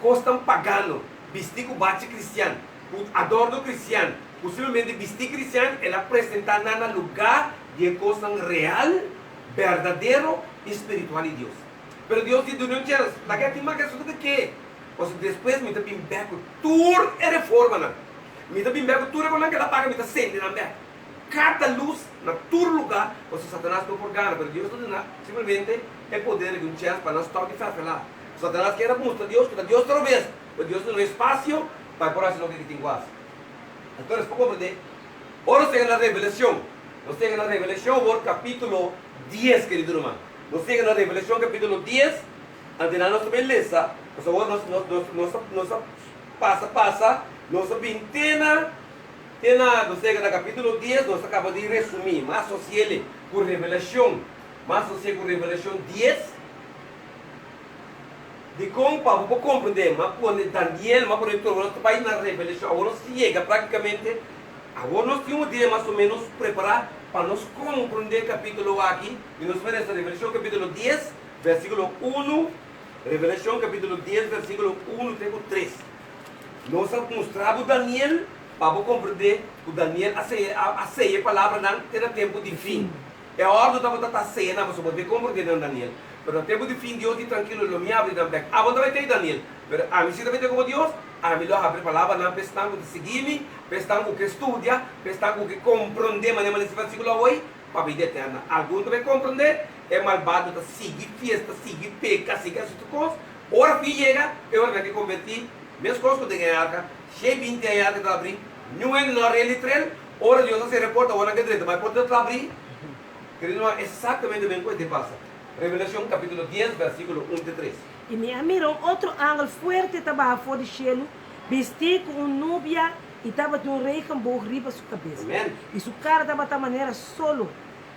costam pagando, vestir o bate cristiano, o adorno cristiano, possivelmente vestir cristiano, ela apresentar no lugar de coisa real, verdadeiro e espiritual de Deus. Mas Deus diz, não tinha, daqui a pouco uma questão de quê? Ou seja, depois me dá bem beco, tudo é reforma, né? Me dá bem beco, tudo é quando ela paga, me dá sempre na beco. Cada luz, na todo lugar, ou seja, Satanás não pode ganhar, mas Deus não dá, simplesmente é poder de um chance para nós estar de fazer lá. Satanás quer mostrar Deus, que Deus outra vez, mas Deus não é espaço para por assim não que tem quase. Então, para compreender, agora chega na revelação, nós chega na revelação, o capítulo 10, querido irmão. Nós chega na revelação, capítulo 10, antes da nossa beleza, nós passa, nossa vintena, nós chega no capítulo 10, nós acabamos de resumir, mas associa ele com revelação, mas associa com revelação 10, de como para compreender, mas quando Daniel, mas quando todo nosso país na revelação, agora nós chega praticamente, agora nós temos um dia mais ou menos preparar para nós compreender o capítulo aqui, e nós vemos a revelação capítulo 10, versículo 1, revelação capítulo 10, versículo 1 até 3. Nós mostramos Daniel, para compreender que Daniel aceia a palavra não tem tempo de fim. É a hora de estar aceia, mas você compreender Daniel. Pero no tempo de fim, Deus diz tranquilo, não me abre também. Ah, você vai ter Daniel. Pero a mim, se também tem como Deus, a mim, abre a palavra, não pestamos de seguir-me, pestamos que estudia, pestamos que compreender, mas não é esse versículo hoje, para a vida eterna. Alguns também compreender, é malvado, de seguir fiesta, seguir peca, seguir essas coisas. Ora, filho chega, eu vou te convertir, mesmo coisas que tem arca, cheio de 20 anos de abrir, não é na realidade, ora, Deus se reporta, ora, que direito, mas pode abrir. Querido, é exatamente a mesma coisa que passa. Revelación capítulo 10, versículo 1 de 3. E me miraram outro ángel forte estava fora do cielo, vestido com nubia e estava de rei com riba sua cabeça. Amém. E sua cara estava de maneira solo.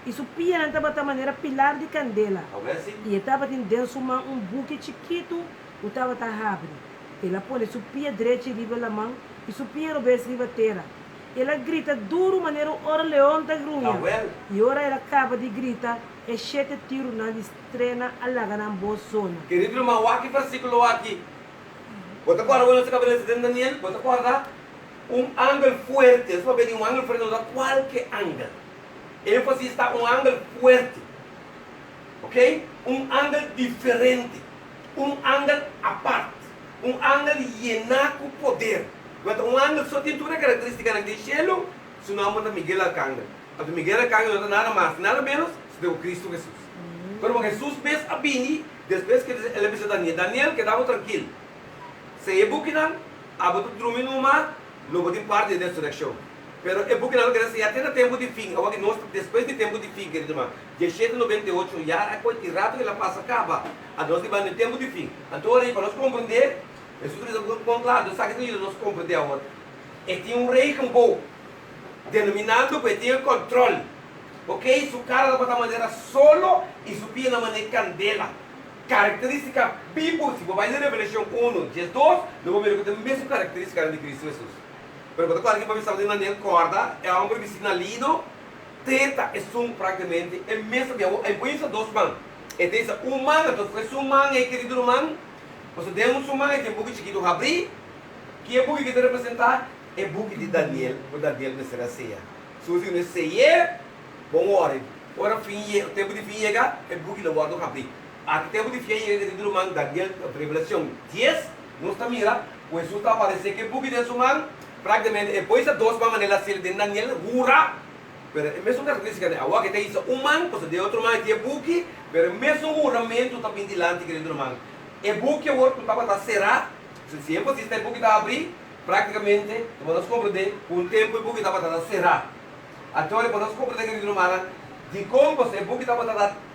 E sua pia estava de maneira pilar de candela. E estava dentro de uma buque chiquito, o estava a abre. Ela põe sua pia direita riba da mão e sua pia revés riba terra. Ela grita duro maneira ora leão da grunha. E ora ela acaba de gritar e 7 tiros na estrena alaga na boa zona. Querido irmão, aqui versículo aqui. Você agora quando você acaba de Daniel, você acorda ángel forte. Você vai ver ángel forte, não dá qualquer ángel. Ênfase está ángel forte. Ok? Ángel diferente. Ángel à parte. Ángel llenar com poder. Quando ángel só tem uma característica naquele cielo, seu nome é Miguel Arcángel. Então Miguel Arcángel não é nada mais, nada menos de Cristo Jesus. Quando Jesus fez a bini, depois que ele fez Daniel, Daniel quedava tranquilo. Se ele buquinan, abo tu dormir numa, logo de parte da ressurreição. Pero é buquinan que já tem tempo de fim, agora nós depois de tempo de fim, querido irmão, de 798 já é coisa rato que ela passa acaba. A nós que vai no tempo de fim. Então aí para nós compreender, Jesus diz com claro, sabe que nós compreender agora. E tinha rei com bom, denominado que tinha controle. Ok? Su cara da maneira solo e su pia na maneira candela. Característica bíblica, se você vai ler Revelação 1, 10, 2, não vou ver que tem a mesma característica de Cristo Jesus. Mas quando alguém vai saber na corda, é um homem vicinalino, teta é praticamente, é mesmo, é bonito dos mãos. E tem mão, então foi sua mão, querido irmão, você tem sua mão, tem buque chiquito abrir, que é buque que te representar, é buque de Daniel, o Daniel não será ceia. Se você não ceia, bom hora, o tempo de fim chega, é buque do guarda abrir. A tempo de fim chega, querido irmão, Daniel, Revelação 10, não está mira, o Jesus está aparecendo que é buque de sua mão, praticamente, depois de duas maneiras de Daniel, jura, pero é mesmo característica, agora que tem isso, mão, você tem outro mão que é buque, pero mesmo juramento está bem dilante, querido irmão. É buque, o outro estava será, se sempre existe é buque está abrir, praticamente, nós compreender, um tempo o buque estava a será. Então, nós compreender, querido irmão, de como você, buque estava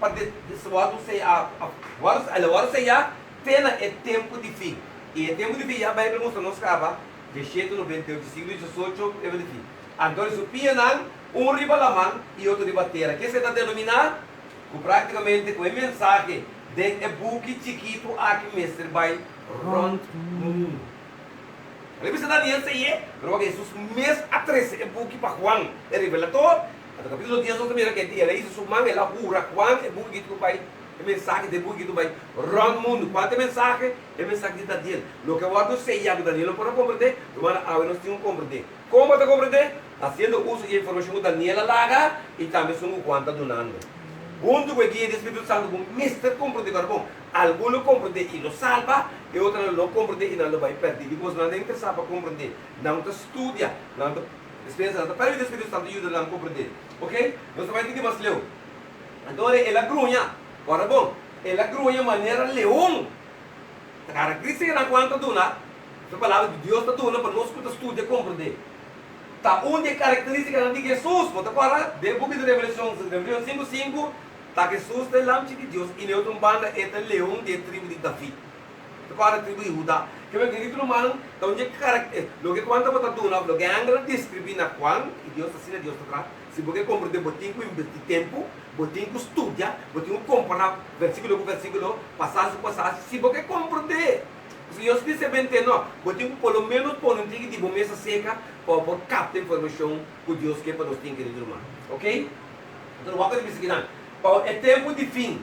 para dessuado ser agora se já tem é tempo de fim. E é tempo de fim, a Bíblia mostra nos cava, de 798, siglo 18, é de fim. Então, isso pianan, riba la mão e outro riba terra. Que se está denominar? Praticamente, com a mensagem de buque chiquito aqui mestre vai rond mundo. Ali bisa Daniel say, pero que Jesus mes a 13 buki pa Juan, el revelador. At capítulo 10 nós mira que dia ele sumang ela pura Juan e buki tu pai. E mensagem de buki tu pai rond mundo. Quanto mensagem? É mensagem de Daniel. Lo que eu sei ya Daniel não pode compreender, mas agora nós temos que compreender. Como te compreender? Haciendo uso de informação que Daniel alaga e também somos quanto donando. Junto com a guia do Espírito Santo, com mister compreender agora bom. Alguns compreender e lo salva, e outros não compreender e não lo vai perder. Porque não é interessado para compreender. Não te estudia, não te experiência, não te permite o Espírito Santo ajuda a compreender. Ok? Nós também temos mais leu. Então, ela grunha. Agora bom, ela grunha maneira leão. A característica na quanto dona, a palavra de Deus está dona para nós que estudia compreender. Tá onde característica de Jesus, mas agora, de book de Revelação 5:5, tá Jesus é lamte de Deus e neutro banda é o leão de tribo de Davi. Agora tribo de Judá. Que vai querer tudo mal, então onde característica, lo que quando bota dona, lo que angra descrever na qual e Deus assina Deus tá. Se você compreender botinho com investir tempo, botinho com estudia, botinho comparar versículo com versículo, passagem com passagem, se você compreender. Se Deus disse bem, não, botinho pelo menos por um tique de bomesa seca, por captar informação que Deus quer para nós ter que irmão. Ok? Então, vamos ver isso aqui. É tempo de fim.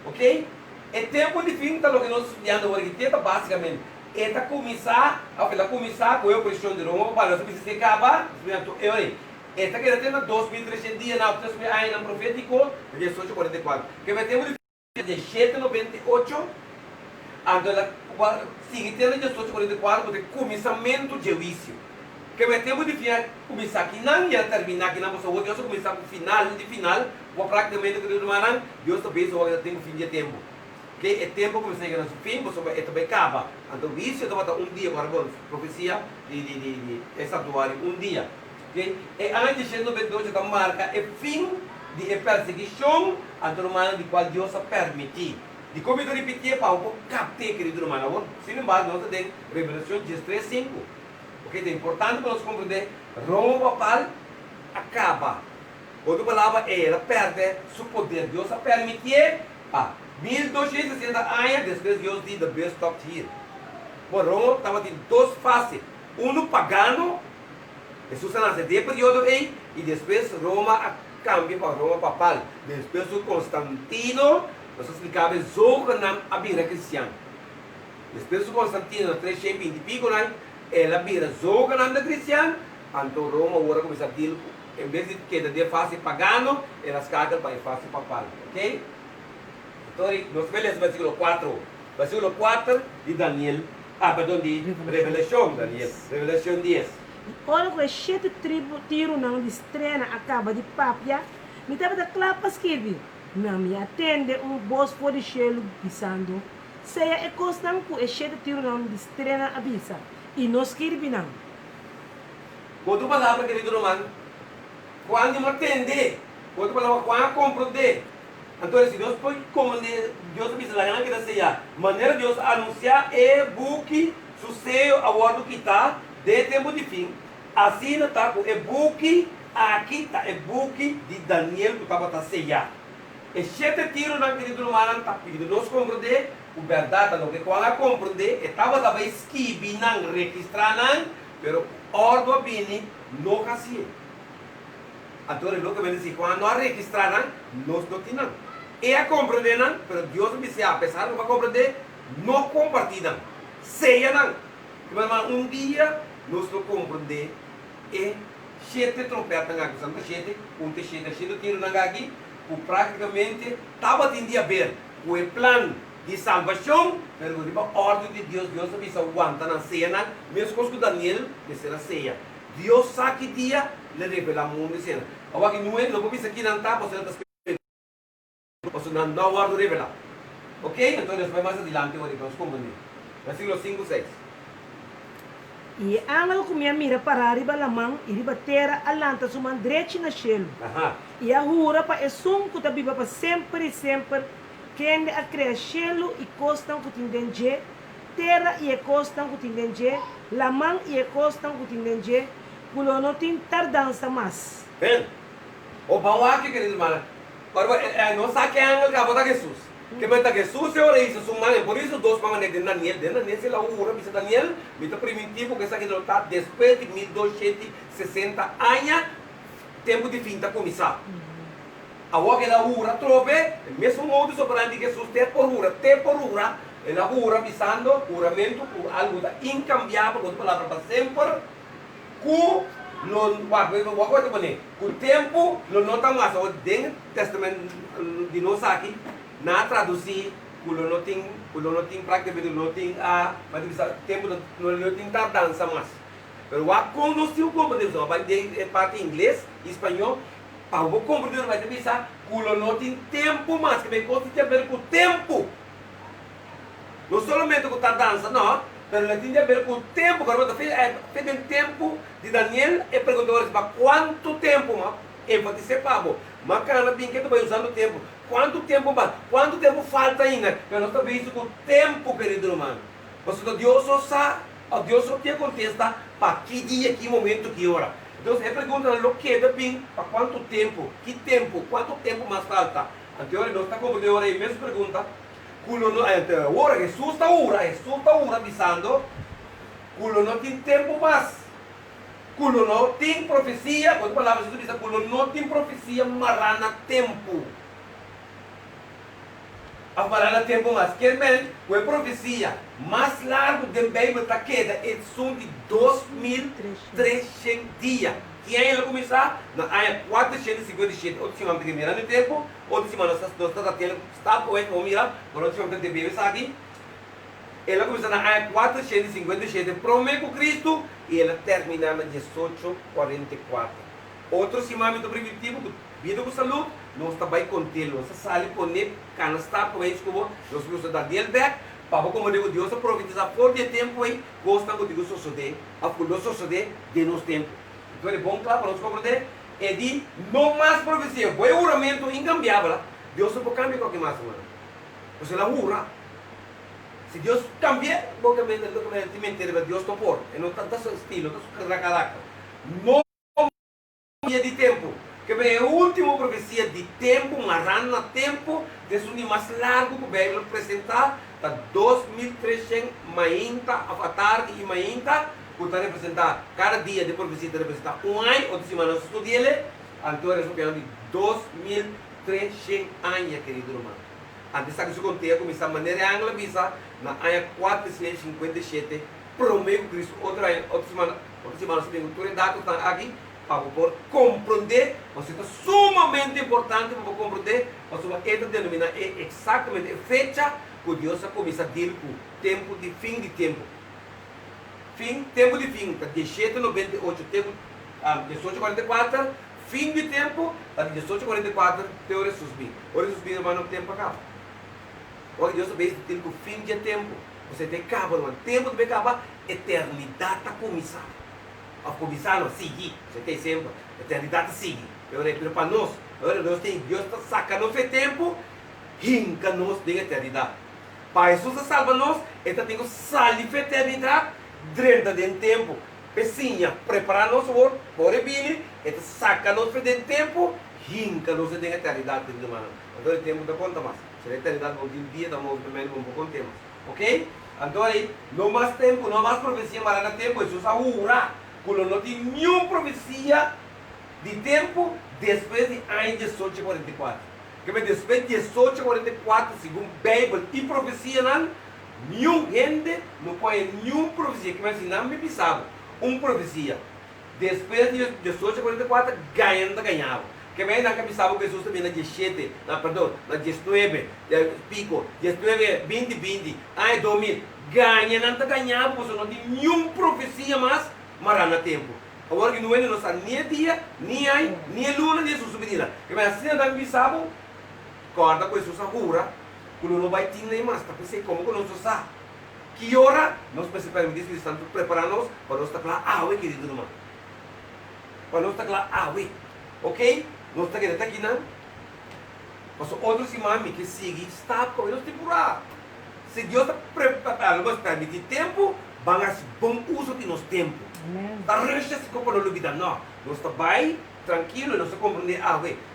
Ok? É tempo de fim, tá o que nós estudando hoje, que basicamente, é começar, com a pressão de Roma, para nós precisar acabar, esta que tem 2.300 dias na ano profético, 1844, que vai ter um de 798, sigue tendo 1844, de começamento de juízo. Que vai ter um de começar aqui, não ia terminar aqui, não, mas Deus começar com o final, de final, praticamente, Deus também tem um fim de tempo. Que é tempo que você chega no fim, você vai acabar. Então, isso é um dia, agora, profecia de santuário, um dia. Okay? E antes de 1992, a marca é fim de perseguição, então, de qual Deus permitiu. De como eu repetir, para um pouco captar, querido irmão. Sin embargo, nós temos Revelação 13:5. Okay? É importante para nós compreender, Roma papal acaba. Outra palavra é, ela perde seu poder. Deus permitiu, 1260 anos, depois Deus diz, the best stopped here. Bom, Roma estava em duas fases. Um pagano, Jesus nasceu de período aí, e depois Roma cambia para Roma papal. Depois o Constantino, nós explicava, Zoganam a vira cristã. Depois o Constantino, 320 e pico, ela vira Zoganam da cristã, então Roma agora começa a dizer, em vez de que de fase pagano, ela escada para a fase papal. Ok? Então, nós vemos o versículo 4. Versículo 4 de Daniel. Perdão, de Revelação, Daniel. Revelação 10. Ora, com 7 tiros não de estrena acaba de papia, me estava da clapa escrever. Não me atende boss for de chelo pisando. Seja é constante com 7 tiros não de estrena avisa. E não escreve não. Outra palavra, querido irmão, quando me atende, outra palavra, quando compreende. Então, se Deus pode comandar, Deus avisa lá que seja maneira de Deus anunciar é book, sucesso, a ordem que está, de tempo de fim. Assim não está com é book, aqui está é book de Daniel que estava a ceia. E 7 tiros na querido irmão está pedindo nós compreender, o verdade não que quando compreender, estava também escrever, não registrar, não, pero ordem bem, não assim. Então, ele que diz, quando não registrar, nós não temos. E a compreender, mas Deus me diz, apesar de não compreender, não compartilham. Seja não. Mas um dia, nós não compreender, e 7 trompetas aqui, são 7, 7 tiros aqui, o praticamente estava em dia ver o plano de salvação, mas a ordem de Deus, Deus avisa aguenta na ceia, mesmo com Daniel, que será ceia. Deus sabe que dia, ele revela o mundo de cena. Agora, não é, não vou pensar que não está, você não está esperando. Não guardo revelar. Ok? Então, nós vamos mais adiante, agora, vamos compreender. Versículo 5, 6. E ela com minha mira para arriba a mão e riba terra alanta sua direita na chelo. E a rura para é som que tá viva para sempre, que a criar chelo e costam que tem terra e costam que tem la mão e costam que tem pulo não tem tardança mais. Bem, o bom aqui, querido irmão, agora não sabe quem é o cabo da Jesus. Que meta Jesus é ora isso, sumane, por isso dois manes de Daniel se la ura, bisa Daniel, mita primitivo que essa que não está depois de 1260 anos, tempo de fim da comissão. A hora que ela ura trove, mesmo modo sobrante que Jesus te por ura, ela ura visando juramento por algo da incambiável, com palavra para sempre, com o tempo não nota mais, o testamento de nós aqui, na traduzir, o não tem praticamente não tem a, mas tempo não tem tardança mais. Mas quando nós temos compreensão, vai ter parte em inglês, espanhol, para o compreender vai ter que pensar, o não tem tempo mais, que me consta tem a ver com o tempo. Não somente com tardança, não, mas ele tem a ver com o tempo. Quando fez o tempo de Daniel, e perguntou para quanto tempo, ênfase para mas cara, bem que tu vai usando o tempo. Quanto tempo mais? Quanto tempo falta ainda? Eu não estou vendo com o tempo, querido irmão. Porque Deus só sabe, Deus só te contesta para que dia, que momento, que hora. Então, ele pergunta o que é bem, para quanto tempo, que tempo, quanto tempo mais falta. Então, nós está como de hora aí, mesmo pergunta. Ora, Jesus está ora avisando, culo não tem tempo mais. Culo não tem profecia, quando palavras Jesus diz, culo não tem profecia, marana tempo. A marana tempo mais. Quer dizer, a profecia mais larga da Bíblia está queda, é são de 2.300 dias. Que aí ela começar na área 457, outra semana tem que mirar no tempo, outra semana nós estamos tendo, está pois, vamos mirar, outra semana tem que beber aqui. Ela começa na área 457, promete com Cristo, e ela termina na 1844. Outro simamento primitivo, vida com saúde, nós também contê-lo, nós saímos com ele, quando está pois, como nós vamos dar dele back, para como digo, Deus profetizar por de tempo aí, gosta que digo suceder, a fulô suceder de nos tempos. Então é bom, claro, para nós compreender, é de não mais profecia, foi o juramento incambiável, Deus não pode cambiar qualquer mais, mano. Você lá jura. Se Deus cambia, obviamente, Deus não pode. Não está seu estilo, está sua caráter. Não cambia de tempo. Que é a última profecia de tempo, marana tempo, desde o mais largo que a Bíblia apresentar, está 2.300 mainta, avatar e mainta, que está representar, cada dia de profecia está representar um ano, outra semana nós estudamos, então é de 2.300 anos, querido irmão. Antes que isso conteia, começar a maneira angla visa, na área 457, promete Cristo, outra semana você tem autoridade, está aqui, para poder compreender, mas é sumamente importante para compreender, mas esta denomina é exatamente a fecha que Deus começa a dizer com o tempo de fim de tempo. Tempo de fim, está 1798, tempo 1844, fim de tempo, está 1844, teoria susbim. Ora susbim não vai no tempo acaba. Ora Deus vê que o fim de tempo, você tem que acabar, o tempo de acabar, eternidade está começando. A começar não seguir, você tem sempre, eternidade segue. Pero para nós, Deus está sacando o tempo, rinca nós de eternidade. Para Jesus salva nós, então tem que sair da eternidade, dentro do tempo. Pecinha, preparar nosso work, por vir, então saca nós do tempo, rinca nós de eternidade, irmão. Então o tempo da conta mais. Se a eternidade não tem dia, damos também um pouco de tempo. Ok? Então aí, não mais tempo, não mais profecia, mas não tempo, Jesus a ura. Quando não tem nenhuma profecia de tempo depois de ano 1844. Que depois de 1844, segundo a Bíblia e profecia, nenhum gente não põe nenhuma profecia. Que assim, não me pensava. Uma profecia. Depois de 1844, ganhava. Que bem na cabeça que Jesus também na 17, na 19, pico, 19, 20, ai 2000, ganhava, porque não tem nenhuma profecia mais. Marana tempo. Agora que não é nossa nem dia, nem ai, nem luna, nem sua subida. Que vai assim andar me sabo, corda com isso sagura, quando não vai ter nem mais, tá pensei como que nós sabe. Que hora nós precisamos disso, estamos preparando-nos para nós estar lá, querido irmão. Para nós estar lá, ok? Nós estamos aqui, não? Mas outros irmãos que seguem, está com eles temporário. Se Deus está preparando, nós permitir tempo, vamos fazer bom uso de nosso tempo. Está recheado como não olvidar, não. Nós está bem, tranquilo, nós compreender,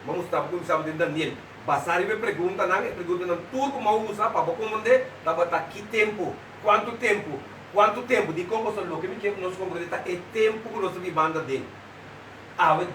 vamos estar começando de Daniel. Basar e me pergunta não tudo como usar para compreender, estava aqui tempo, quanto tempo, de como só lo que me quer nós compreender é tempo que nós vivamos dentro.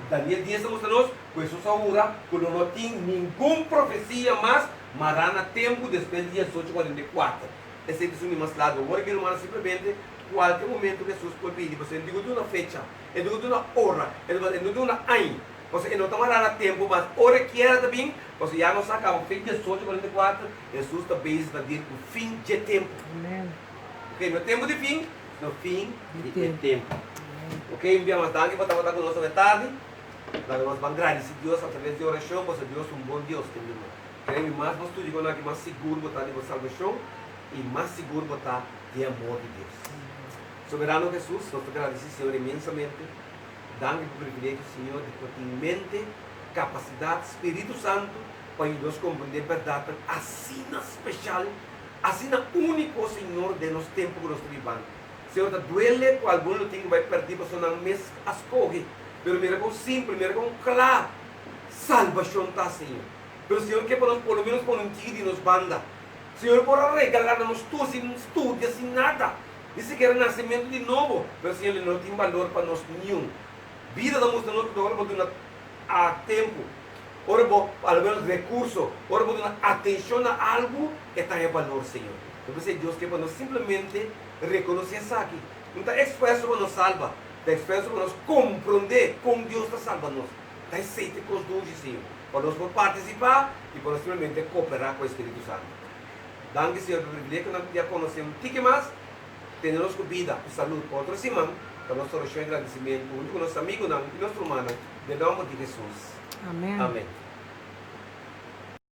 Daniel 10 mostra nós, pois isso agora, quando não tem nenhuma profecia mais, marana tempo depois de 1844. Esse é o mais lado. Agora que não simplesmente qualquer momento que Jesus pode pedir, você não digo de uma fecha, não digo de uma hora, não digo de uma ano. Você não está marana tempo, mas hora que era também, você já não sabe, o fim de 1844, Jesus também está dizendo o fim de tempo. Amém. Ok, no tempo de fim, no fim de tempo. Ok, enviamos a para estar conosco de tarde. Nós vamos agradecer a Deus através de oração, porque Deus é um bom Deus. Queremos mais, nós estamos aqui mais seguro para de salvação e mais seguro para estar de amor de Deus. Soberano Jesus, nós te agradecemos, Senhor, imensamente. Dá-me o privilégio, Senhor, de ter em mente, capacidade, Espírito Santo, para nos compreender a verdade assim especial, assim único, Senhor, de nos tempos que nós vivemos. Senhor, duele com algum tem que vai perder, você não me escolhe. Mas mira com simples, mira com claro. Salvação está, Senhor. Mas Senhor, que para nós, pelo menos, por um tiro nos banda. Senhor, por regalar-nos tudo, sem estudo, sem nada. Isso que era nascimento de novo. Mas Senhor, Ele não tem valor para nós nenhum. Vida da música, nós podemos a tempo. Ora, ao menos recurso. Ora, podemos atenção a algo que está em valor, Senhor. Então, Deus, que para nós simplesmente reconhecer isso aqui. Não está expresso para nos salvar. Está expresso para nós compreender como Deus está salvando nós. Está aceito com os dois, Senhor. Para nós participar e para nós simplesmente cooperar com o Espírito Santo. Danke, Senhor, pelo privilégio que nós já conhecemos um pouco mais. Temos vida e saúde para outra semana. Para nossa oração e agradecimento. Junto com nossos amigos e nossos irmãos. De nome de Jesus. Amém. Amém.